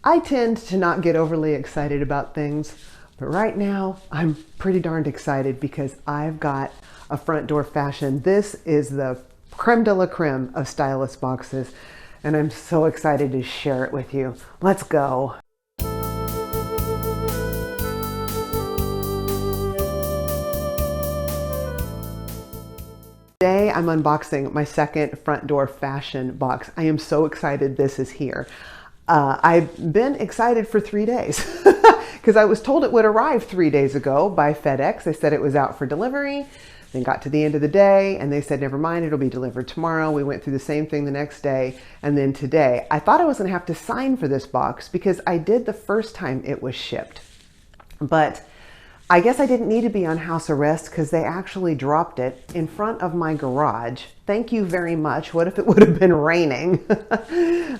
I tend to not get overly excited about things, but right now I'm pretty darned excited because I've got a front door fashion. This is the creme de la creme of stylist boxes, and I'm so excited to share it with you. Let's go. Today I'm unboxing my second front door fashion box. I am so excited this is here. I've been excited for 3 days because I was told it would arrive 3 days ago by FedEx. They said it was out for delivery. Then got to the end of the day and they said, never mind, it'll be delivered tomorrow. We went through the same thing the next day. And then today, I thought I was gonna have to sign for this box because I did the first time it was shipped. But I guess I didn't need to be on house arrest because they actually dropped it in front of my garage. Thank you very much. What if it would have been raining?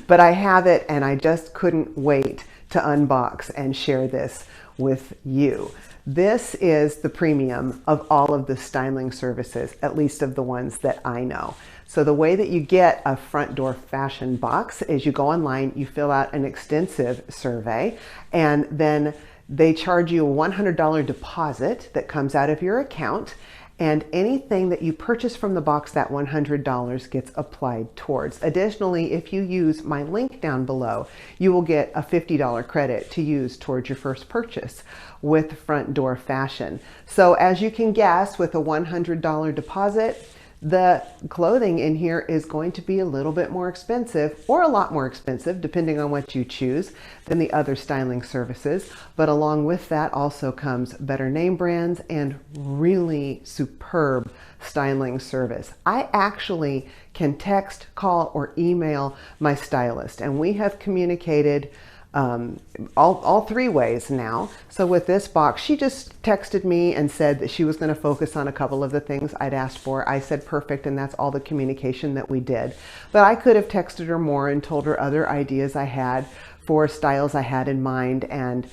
But I have it and I just couldn't wait to unbox and share this with you. This is the premium of all of the styling services, at least of the ones that I know. So the way that you get a front door fashion box is you go online, you fill out an extensive survey, and then they charge you a $100 deposit that comes out of your account, and anything that you purchase from the box, that $100 gets applied towards. Additionally, if you use my link down below, you will get a $50 credit to use towards your first purchase with Front Door Fashion. So as you can guess, with a $100 deposit, the clothing in here is going to be a little bit more expensive, or a lot more expensive, depending on what you choose, than the other styling services. But along with that also comes better name brands and really superb styling service. I actually can text, call, or email my stylist, and we have communicated all 3 ways now. So with this box, she just texted me and said that she was going to focus on a couple of the things I'd asked for. I said perfect, and that's all the communication that we did. But I could have texted her more and told her other ideas I had for styles I had in mind and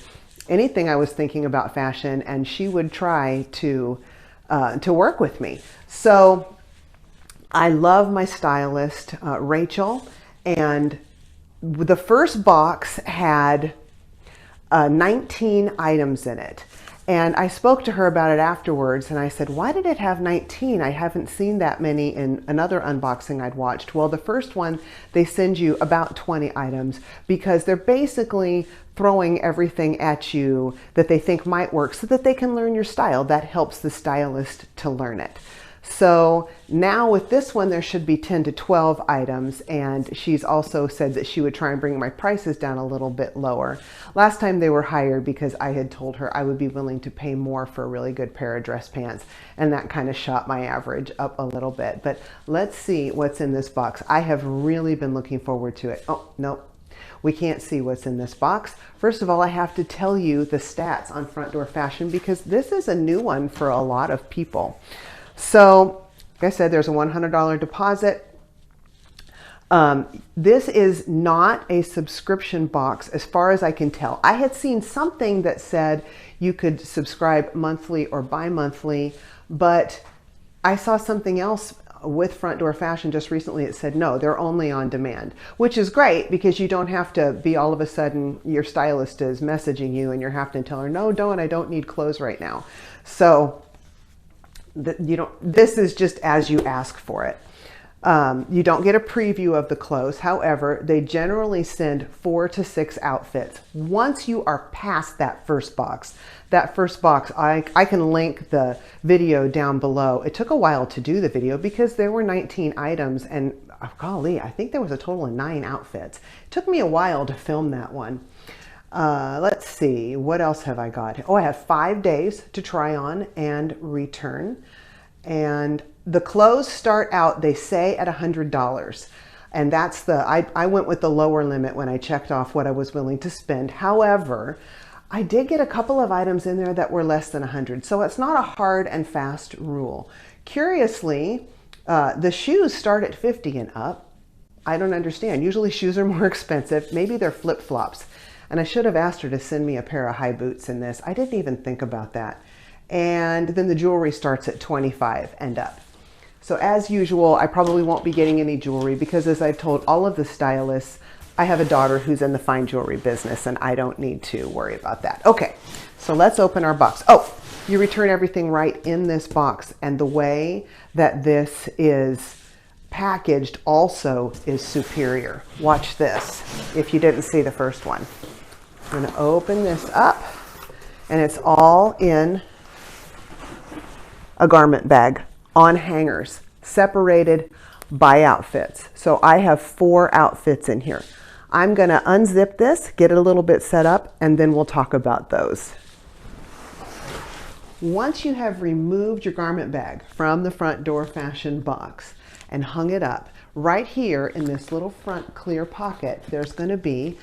anything I was thinking about fashion, and she would try to work with me. So I love my stylist, Rachel, and the first box had 19 items in it. And I spoke to her about it afterwards and I said, why did it have 19? I haven't seen that many in another unboxing I'd watched. Well, the first one, they send you about 20 items because they're basically throwing everything at you that they think might work so that they can learn your style. That helps the stylist to learn it. So now with this one, there should be 10 to 12 items, and she's also said that she would try and bring my prices down a little bit lower. Last time they were higher because I had told her I would be willing to pay more for a really good pair of dress pants, and that kind of shot my average up a little bit. But let's see what's in this box. I have really been looking forward to it. Oh, no. We can't see what's in this box. First of all, I have to tell you the stats on Front Door Fashion because this is a new one for a lot of people. So, like I said, there's a $100 deposit. This is not a subscription box as far as I can tell. I had seen something that said you could subscribe monthly or bi-monthly, but I saw something else with Front Door Fashion just recently. It said, no, they're only on demand, which is great because you don't have to be all of a sudden your stylist is messaging you and you're having to tell her, no, I don't need clothes right now. So this is just as you ask for it. You don't get a preview of the clothes. However, they generally send 4 to 6 outfits. Once you are past that first box, I can link the video down below. It took a while to do the video because there were 19 items and golly, I think there was a total of 9 outfits. It took me a while to film that one. Let's see, what else have I got? Oh, I have 5 days to try on and return. And the clothes start out, they say, at $100. And that's I went with the lower limit when I checked off what I was willing to spend. However, I did get a couple of items in there that were less than 100. So it's not a hard and fast rule. Curiously, the shoes start at 50 and up. I don't understand. Usually shoes are more expensive. Maybe they're flip-flops. And I should have asked her to send me a pair of high boots in this. I didn't even think about that. And then the jewelry starts at 25 and up. So as usual, I probably won't be getting any jewelry because as I've told all of the stylists, I have a daughter who's in the fine jewelry business and I don't need to worry about that. Okay, so let's open our box. Oh, you return everything right in this box, and the way that this is packaged also is superior. Watch this, if you didn't see the first one. I'm gonna open this up, and it's all in a garment bag on hangers, separated by outfits. So I have 4 outfits in here. I'm gonna unzip this, get it a little bit set up, and then we'll talk about those. Once you have removed your garment bag from the front door fashion box and hung it up, right here in this little front clear pocket, there's going to be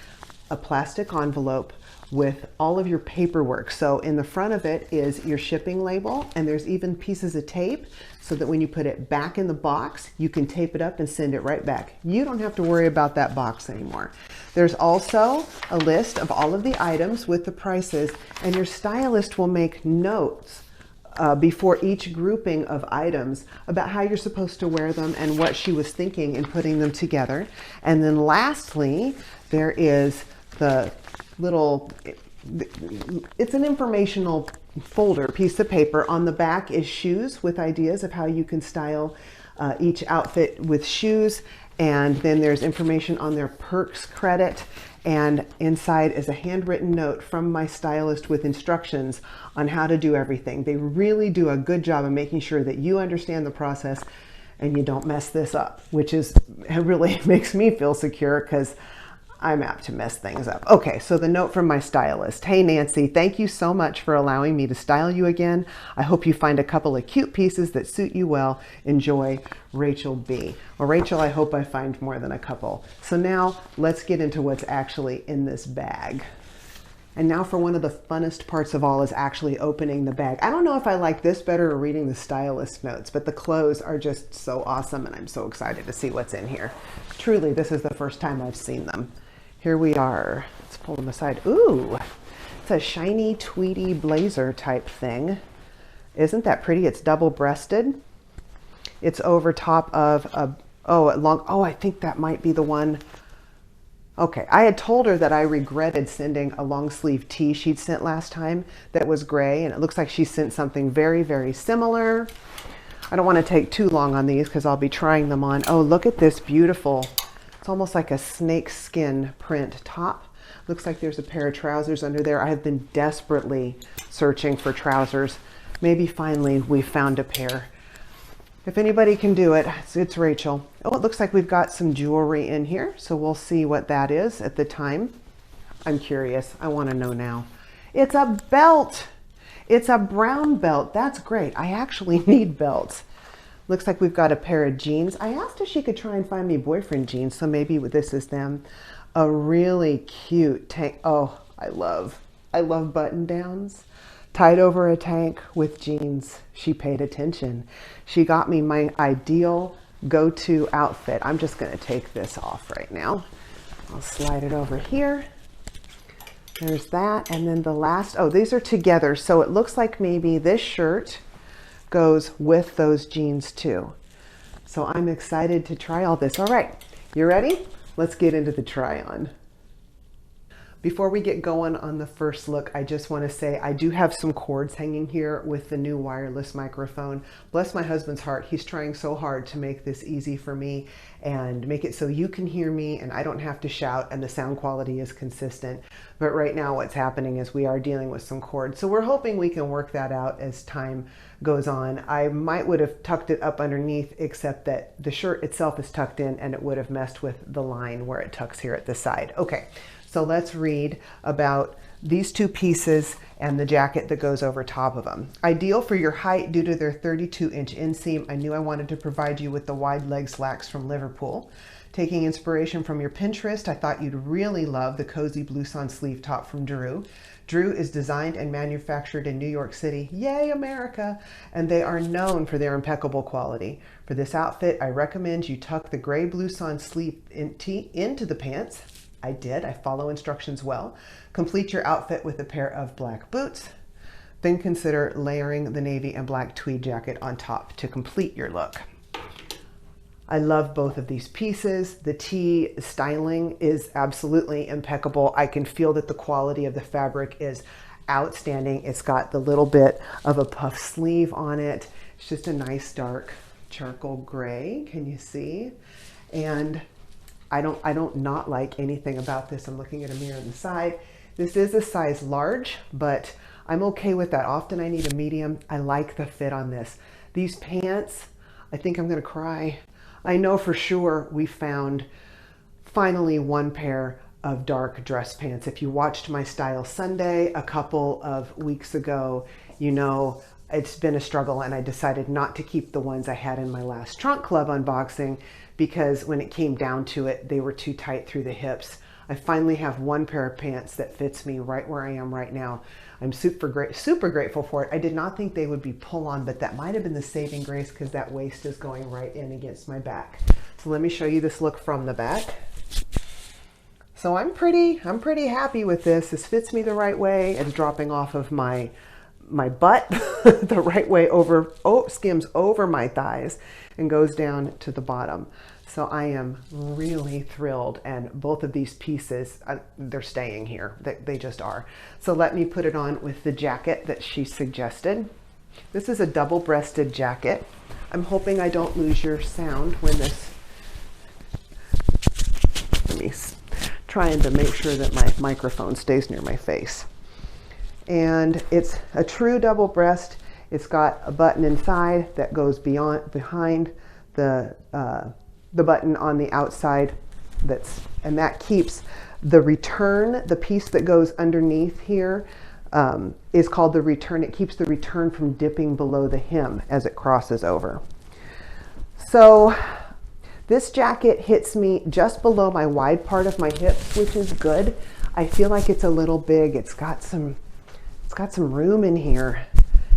a plastic envelope with all of your paperwork. So in the front of it is your shipping label, and there's even pieces of tape so that when you put it back in the box, you can tape it up and send it right back. You don't have to worry about that box anymore. There's also a list of all of the items with the prices, and your stylist will make notes before each grouping of items about how you're supposed to wear them and what she was thinking in putting them together. And then lastly, there is the little, it's an informational folder, piece of paper. On the back is shoes with ideas of how you can style each outfit with shoes. And then there's information on their perks credit. And inside is a handwritten note from my stylist with instructions on how to do everything. They really do a good job of making sure that you understand the process and you don't mess this up, which is, it really makes me feel secure because I'm apt to mess things up. Okay, so the note from my stylist. Hey Nancy, thank you so much for allowing me to style you again. I hope you find a couple of cute pieces that suit you well. Enjoy, Rachel B. Well, Rachel, I hope I find more than a couple. So now let's get into what's actually in this bag. And now for one of the funnest parts of all is actually opening the bag. I don't know if I like this better or reading the stylist notes, but the clothes are just so awesome and I'm so excited to see what's in here. Truly, this is the first time I've seen them. Here we are. Let's pull them aside. Ooh, it's a shiny tweedy blazer type thing. Isn't that pretty? It's double-breasted. It's over top of a, I think that might be the one. Okay, I had told her that I regretted sending a long sleeve tee she'd sent last time that was gray, and it looks like she sent something very, very similar. I don't want to take too long on these because I'll be trying them on. Oh, look at this beautiful, it's almost like a snakeskin print top. Looks like there's a pair of trousers under there. I have been desperately searching for trousers. Maybe finally we found a pair. If anybody can do it, it's Rachel. Oh, it looks like we've got some jewelry in here, so we'll see what that is at the time. I'm curious. I want to know now. It's a belt. It's a brown belt. That's great. I actually need belts. Looks like we've got a pair of jeans. I asked if she could try and find me boyfriend jeans, so maybe this is them. A really cute tank. Oh, I love button downs. Tied over a tank with jeans. She paid attention. She got me my ideal go-to outfit. I'm just going to take this off right now. I'll slide it over here. There's that. And then the last, oh, these are together. So it looks like maybe this shirt goes with those jeans too. So I'm excited to try all this. All right, you ready? Let's get into the try on. Before we get going on the first look, I just want to say I do have some cords hanging here with the new wireless microphone. Bless my husband's heart. He's trying so hard to make this easy for me and make it so you can hear me and I don't have to shout and the sound quality is consistent. But right now what's happening is we are dealing with some cords. So we're hoping we can work that out as time goes on. I would have tucked it up underneath, except that the shirt itself is tucked in and it would have messed with the line where it tucks here at the side. Okay. So let's read about these two pieces and the jacket that goes over top of them. Ideal for your height due to their 32-inch inseam. I knew I wanted to provide you with the wide leg slacks from Liverpool. Taking inspiration from your Pinterest, I thought you'd really love the cozy blouson sleeve top from Drew. Drew is designed and manufactured in New York City. Yay, America! And they are known for their impeccable quality. For this outfit, I recommend you tuck the gray blouson sleeve into the pants. I did. I follow instructions well. Complete your outfit with a pair of black boots. Then consider layering the navy and black tweed jacket on top to complete your look. I love both of these pieces. The tee styling is absolutely impeccable. I can feel that the quality of the fabric is outstanding. It's got the little bit of a puff sleeve on it. It's just a nice dark charcoal gray. Can you see? And I don't not like anything about this. I'm looking at a mirror on the side. This is a size large, but I'm okay with that. Often I need a medium. I like the fit on this. These pants, I think I'm gonna cry. I know for sure we found finally one pair of dark dress pants. If you watched my Style Sunday a couple of weeks ago, you know it's been a struggle, and I decided not to keep the ones I had in my last Trunk Club unboxing because when it came down to it, they were too tight through the hips. I finally have one pair of pants that fits me right where I am right now. I'm super grateful for it. I did not think they would be pull-on, but that might have been the saving grace because that waist is going right in against my back. So let me show you this look from the back. So I'm pretty happy with this. This fits me the right way. It's dropping off of my butt the right way over, skims over my thighs and goes down to the bottom. So I am really thrilled, and both of these pieces, they're staying here. They just are. So let me put it on with the jacket that she suggested. This is a double-breasted jacket. I'm hoping I don't lose your sound when this, let me, trying to make sure that my microphone stays near my face. And it's a true double breast. It's got a button inside that goes behind the button on the outside, and that keeps the return, the piece that goes underneath here is called the return. It keeps the return from dipping below the hem as it crosses over. So this jacket hits me just below my wide part of my hips, which is good. I feel like it's a little big. It's got some room in here.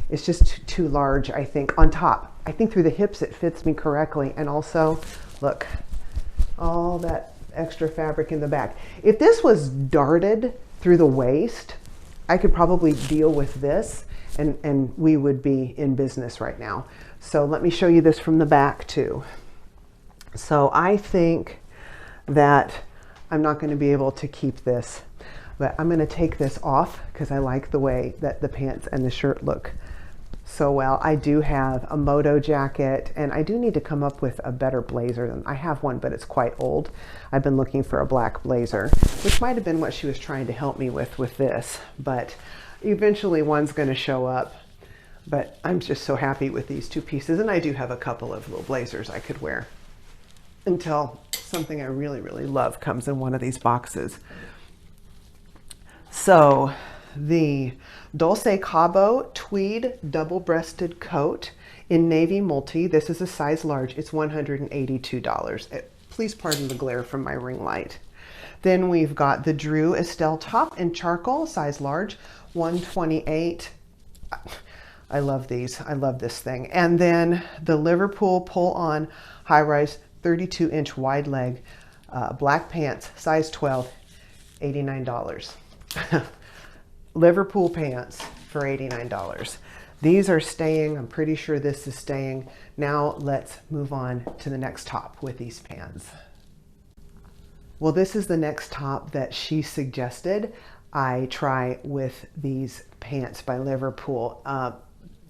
It's just too large, I think, on top. I think through the hips it fits me correctly. And also, look, all that extra fabric in the back. If this was darted through the waist, I could probably deal with this and we would be in business right now. So let me show you this from the back too. So I think that I'm not going to be able to keep this, but I'm going to take this off because I like the way that the pants and the shirt look so well. I do have a moto jacket, and I do need to come up with a better blazer than I have one, but it's quite old. I've been looking for a black blazer, which might have been what she was trying to help me with this, but eventually one's going to show up. But I'm just so happy with these two pieces, and I do have a couple of little blazers I could wear until something I really, really love comes in one of these boxes. So the Dolce Cabo tweed double-breasted coat in navy multi. This is a size large. It's $182. Please pardon the glare from my ring light. Then we've got the Drew Estelle top in charcoal, size large, $128. I love these. I love this thing. And then the Liverpool pull-on high-rise 32-inch wide leg black pants, size 12, $89. Liverpool pants for $89. These are staying. I'm pretty sure this is staying. Now let's move on to the next top with these pants. Well, this is the next top that she suggested I try with these pants by Liverpool.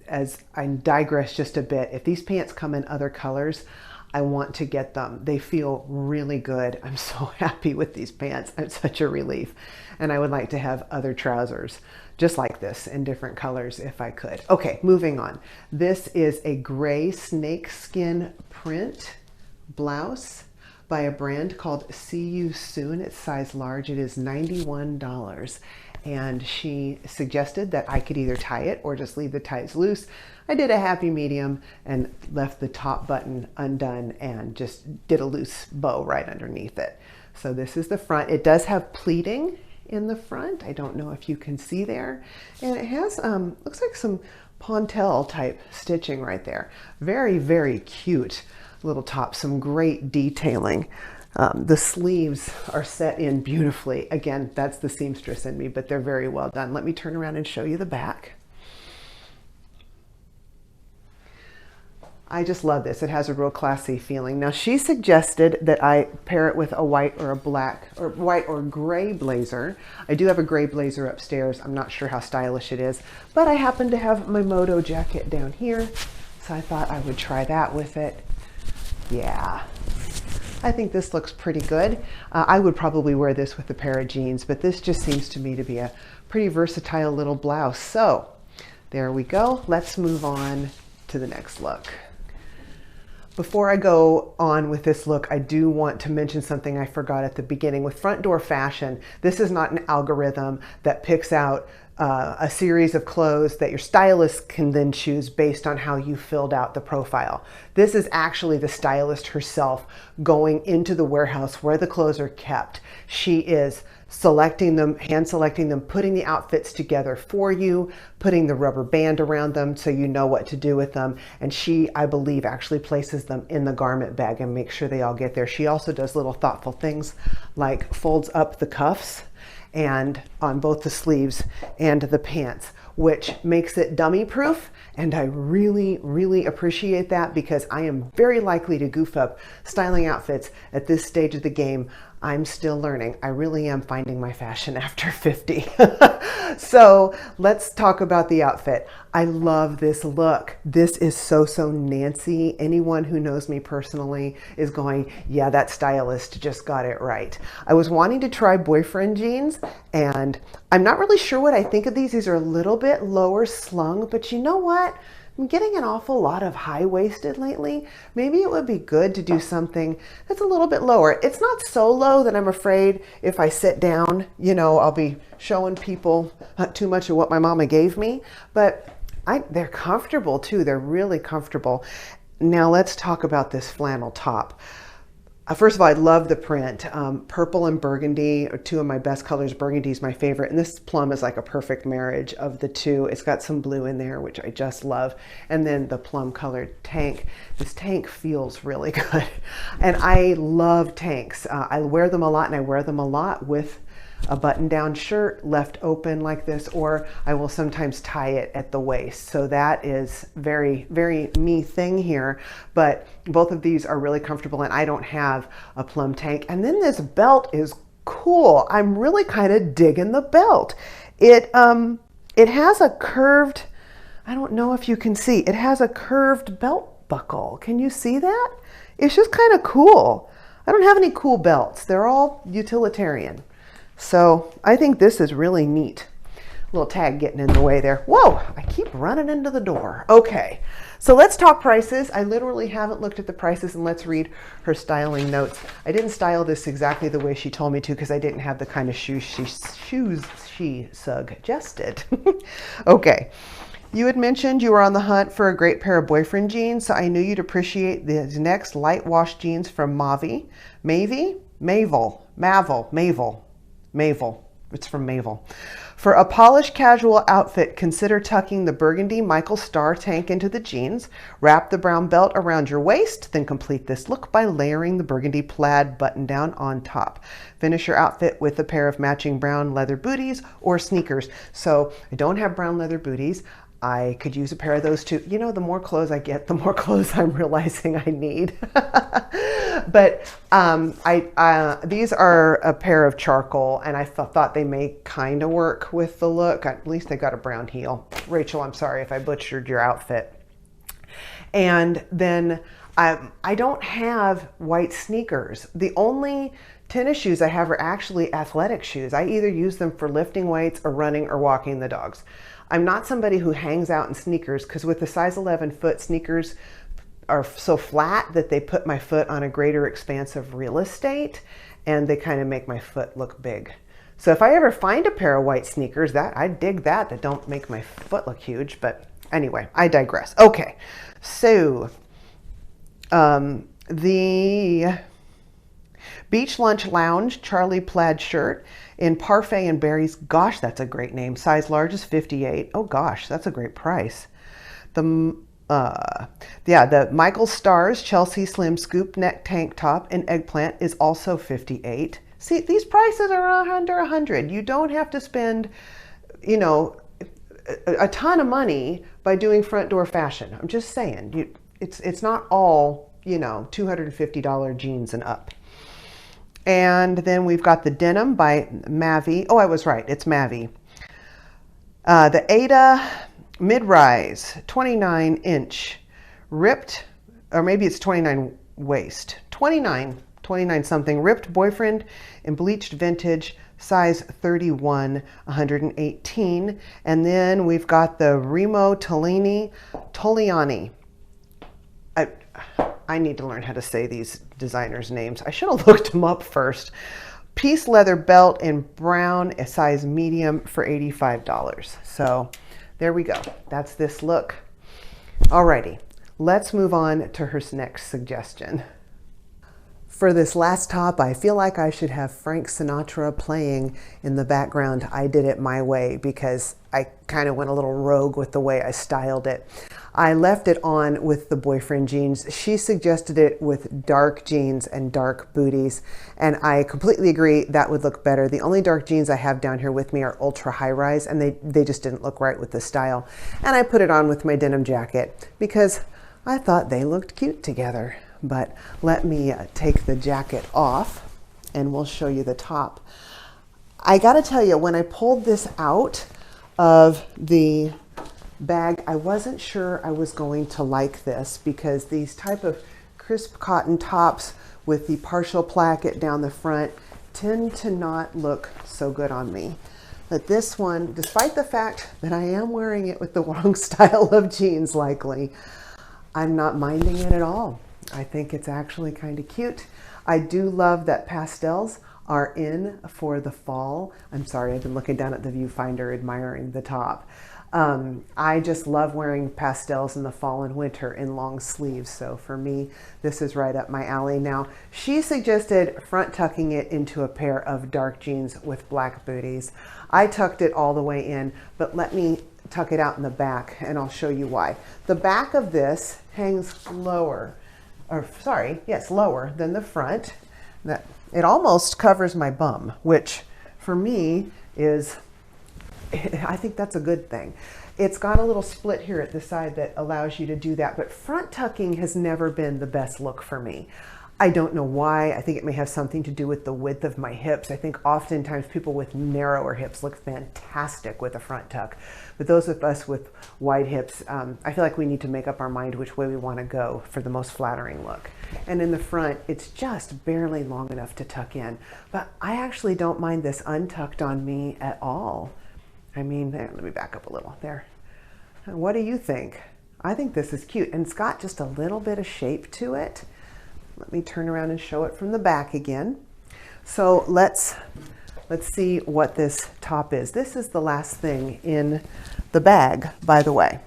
As I digress just a bit, if these pants come in other colors, I want to get them. They feel really good. I'm so happy with these pants. It's such a relief. And I would like to have other trousers just like this in different colors if I could. Okay, moving on. This is a gray snakeskin print blouse by a brand called See You Soon. It's size large. It is $91. And she suggested that I could either tie it or just leave the ties loose. I did a happy medium and left the top button undone and just did a loose bow right underneath it. So this is the front. It does have pleating in the front. I don't know if you can see there. And it has, looks like some Pontel type stitching right there. Very, very cute little top. Some great detailing. The sleeves are set in beautifully. Again, that's the seamstress in me, but they're very well done. Let me turn around and show you the back. I just love this. It has a real classy feeling. Now she suggested that I pair it with a white or a black or white or gray blazer. I do have a gray blazer upstairs. I'm not sure how stylish it is, but I happen to have my moto jacket down here. So I thought I would try that with it. Yeah, I think this looks pretty good. I would probably wear this with a pair of jeans, but this just seems to me to be a pretty versatile little blouse. So there we go. Let's move on to the next look. Before I go on with this look, I do want to mention something I forgot at the beginning. With Front Door Fashion, this is not an algorithm that picks out a series of clothes that your stylist can then choose based on how you filled out the profile. This is actually the stylist herself going into the warehouse where the clothes are kept. She is selecting them, hand selecting them, putting the outfits together for you, putting the rubber band around them so you know what to do with them. And she, I believe, actually places them in the garment bag and makes sure they all get there. She also does little thoughtful things like folds up the cuffs and on both the sleeves and the pants, which makes it dummy proof. And I really, really appreciate that because I am very likely to goof up styling outfits at this stage of the game. I'm still learning. I really am finding my fashion after 50. So let's talk about the outfit. I love this look. This is so Nancy. Anyone who knows me personally is going, yeah, that stylist just got it right. I was wanting to try boyfriend jeans and I'm not really sure what I think of these. These are a little bit lower slung, but you know what? I'm getting an awful lot of high-waisted lately. Maybe it would be good to do something that's a little bit lower. It's not so low that I'm afraid if I sit down, you know, I'll be showing people too much of what my mama gave me, but they're comfortable too. They're really comfortable. Now let's talk about this flannel top. First of all, I love the print. Purple and burgundy are two of my best colors. Burgundy is my favorite. And this plum is like a perfect marriage of the two. It's got some blue in there, which I just love. And then the plum colored tank. This tank feels really good. And I love tanks. I wear them a lot and I wear them a lot with a button-down shirt left open like this, or I will sometimes tie it at the waist. So that is very, very me thing here. But both of these are really comfortable and I don't have a plum tank. And then this belt is cool. I'm really kind of digging the belt. It has a curved, I don't know if you can see, it has a curved belt buckle. Can you see that? It's just kind of cool. I don't have any cool belts. They're all utilitarian. So I think this is really neat. Little tag getting in the way there. Whoa, I keep running into the door. Okay, so let's talk prices. I literally haven't looked at the prices, and let's read her styling notes. I didn't style this exactly the way she told me to because I didn't have the kind of shoes she suggested. Okay, you had mentioned you were on the hunt for a great pair of boyfriend jeans, so I knew you'd appreciate these next light wash jeans from Mavi. Mavel. It's from Mavel. For a polished casual outfit, consider tucking the burgundy Michael Starr tank into the jeans. Wrap the brown belt around your waist, then complete this look by layering the burgundy plaid button down on top. Finish your outfit with a pair of matching brown leather booties or sneakers. So I don't have brown leather booties. I could use a pair of those too. You know, the more clothes I get, the more clothes I'm realizing I need. But these are a pair of charcoal, and I thought they may kind of work with the look. At least they got a brown heel. Rachel, I'm sorry if I butchered your outfit. And then I don't have white sneakers. The only tennis shoes I have are actually athletic shoes. I either use them for lifting weights or running or walking the dogs. I'm not somebody who hangs out in sneakers because with the size 11 foot, sneakers are so flat that they put my foot on a greater expanse of real estate and they kind of make my foot look big. So if I ever find a pair of white sneakers, I dig that don't make my foot look huge. But anyway, I digress. Okay, so the Beach Lunch Lounge Charley plaid shirt in Parfait and Berries. Gosh, that's a great name. Size large is 58. Oh gosh, that's a great price. The Michael Starr's Chelsea Slim Scoop Neck Tank Top in Eggplant is also 58. See, these prices are under 100. You don't have to spend, you know, a ton of money by doing Front Door Fashion. I'm just saying, it's not all, you know, $250 jeans and up. And then we've got the denim by Mavi. Oh, I was right. It's Mavi. The Ada mid-rise, 29-inch, ripped, or maybe it's 29 waist, 29 something, ripped boyfriend in bleached vintage, size 31, 118. And then we've got the Remo Tulliani. I need to learn how to say these designers' names. I should have looked them up first. Piece leather belt in brown, a size medium, for $85. So there we go. That's this look. Alrighty, let's move on to her next suggestion. For this last top, I feel like I should have Frank Sinatra playing in the background. I did it my way because I kind of went a little rogue with the way I styled it. I left it on with the boyfriend jeans. She suggested it with dark jeans and dark booties, and I completely agree that would look better. The only dark jeans I have down here with me are ultra high rise, and they just didn't look right with the style. And I put it on with my denim jacket because I thought they looked cute together. But let me take the jacket off and we'll show you the top. I gotta tell you, when I pulled this out of the bag, I wasn't sure I was going to like this because these type of crisp cotton tops with the partial placket down the front tend to not look so good on me. But this one, despite the fact that I am wearing it with the wrong style of jeans likely, I'm not minding it at all. I think it's actually kind of cute. I do love that pastels are in for the fall. I'm sorry, I've been looking down at the viewfinder admiring the top. I just love wearing pastels in the fall and winter in long sleeves. So for me, this is right up my alley. Now, she suggested front tucking it into a pair of dark jeans with black booties. I tucked it all the way in, but let me tuck it out in the back and I'll show you why. The back of this hangs lower. Or sorry, yes, lower than the front. That it almost covers my bum, which for me is, I think that's a good thing. It's got a little split here at the side that allows you to do that, but front tucking has never been the best look for me. I don't know why. I think it may have something to do with the width of my hips. I think oftentimes people with narrower hips look fantastic with a front tuck. But those of us with wide hips, I feel like we need to make up our mind which way we want to go for the most flattering look. And in the front, it's just barely long enough to tuck in. But I actually don't mind this untucked on me at all. I mean, there, let me back up a little there. What do you think? I think this is cute, and it's got just a little bit of shape to it. Let me turn around and show it from the back again. So let's see what this top is. This is the last thing in the bag, by the way.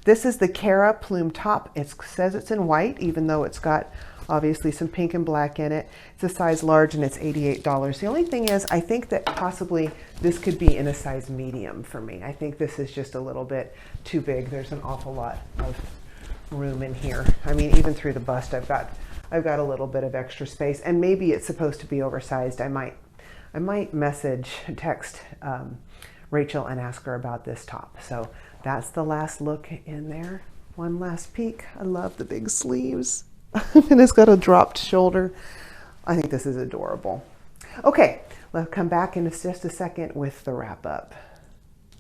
This is the Cara Plume top. It says it's in white, even though it's got obviously some pink and black in it. It's a size large and it's $88. The only thing is, I think that possibly this could be in a size medium for me. I think this is just a little bit too big. There's an awful lot of room in here. I mean, even through the bust, I've got a little bit of extra space, and maybe it's supposed to be oversized. I might text Rachel and ask her about this top. So that's the last look in there. One last peek. I love the big sleeves. And it's got a dropped shoulder. I think this is adorable. Okay, let's come back in just a second with the wrap up.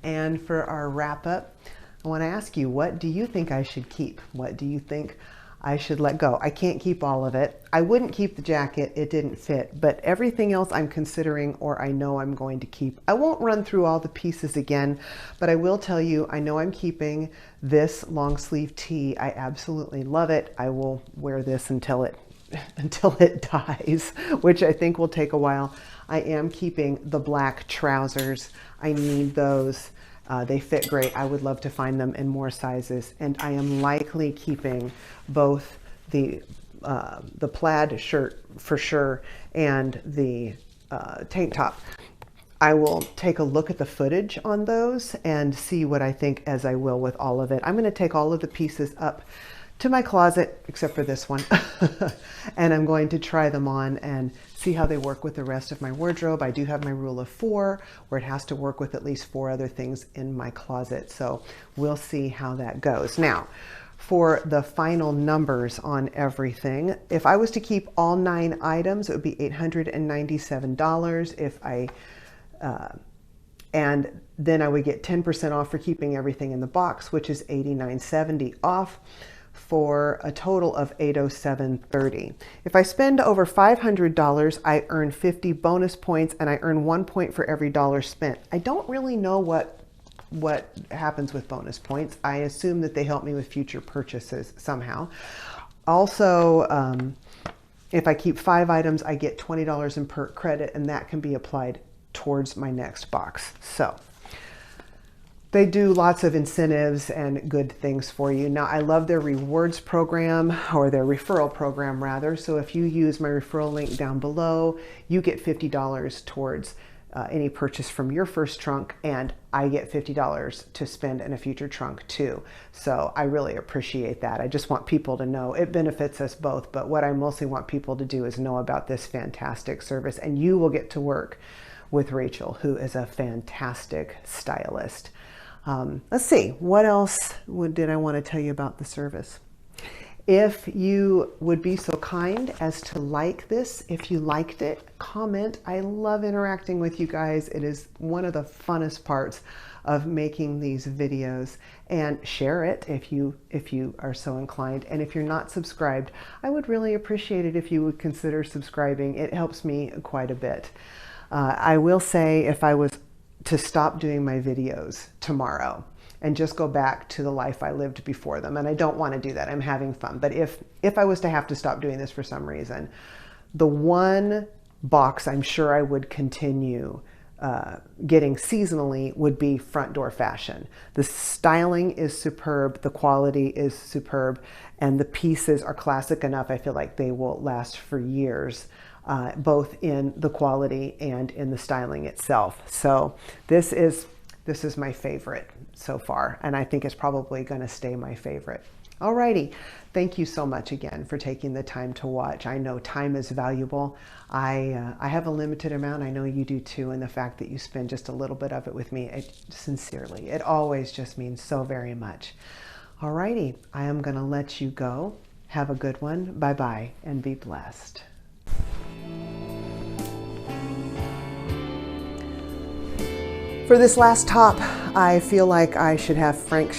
And for our wrap up, I want to ask you, what do you think I should keep? What do you think I should let go? I can't keep all of it. I wouldn't keep the jacket, it didn't fit, but everything else I'm considering or I know I'm going to keep. I won't run through all the pieces again, but I will tell you, I know I'm keeping this long sleeve tee. I absolutely love it. I will wear this until it dies, which I think will take a while. I am keeping the black trousers. I need those. They fit great. I would love to find them in more sizes. And I am likely keeping both the plaid shirt for sure and the tank top. I will take a look at the footage on those and see what I think, as I will with all of it. I'm going to take all of the pieces up to my closet, except for this one, and I'm going to try them on and see how they work with the rest of my wardrobe. I do have my rule of 4, where it has to work with at least 4 other things in my closet, so we'll see how that goes. Now, for the final numbers on everything. If I was to keep all 9 items, it would be $897. And then I would get 10% off for keeping everything in the box, which is $89.70 off, for a total of $807.30. If I spend over $500, I earn 50 bonus points, and I earn 1 point for every dollar spent. I don't really know what happens with bonus points. I assume that they help me with future purchases somehow. Also, if I keep 5 items, I get $20 in perk credit, and that can be applied towards my next box. So they do lots of incentives and good things for you. Now, I love their rewards program, or their referral program rather. So if you use my referral link down below, you get $50 towards any purchase from your first trunk, and I get $50 to spend in a future trunk too. So I really appreciate that. I just want people to know it benefits us both, but what I mostly want people to do is know about this fantastic service, and you will get to work with Rachel, who is a fantastic stylist. Let's see, what else did I want to tell you about the service? If you would be so kind as to like this, if you liked it, comment. I love interacting with you guys. It is one of the funnest parts of making these videos. And share it if you are so inclined. And if you're not subscribed, I would really appreciate it if you would consider subscribing. It helps me quite a bit. I will say, if I was to stop doing my videos tomorrow and just go back to the life I lived before them, and I don't want to do that, I'm having fun, but if I was to have to stop doing this for some reason, the one box I'm sure I would continue getting seasonally would be front door fashion. The styling is superb, the quality is superb, and the pieces are classic enough. I feel like they will last for years. Both in the quality and in the styling itself. So this is my favorite so far, and I think it's probably going to stay my favorite. Alrighty, thank you so much again for taking the time to watch. I know time is valuable. I have a limited amount. I know you do too, and the fact that you spend just a little bit of it with me, sincerely, it always just means so very much. Alrighty, I am going to let you go. Have a good one. Bye-bye, and be blessed. For this last top, I feel like I should have Frank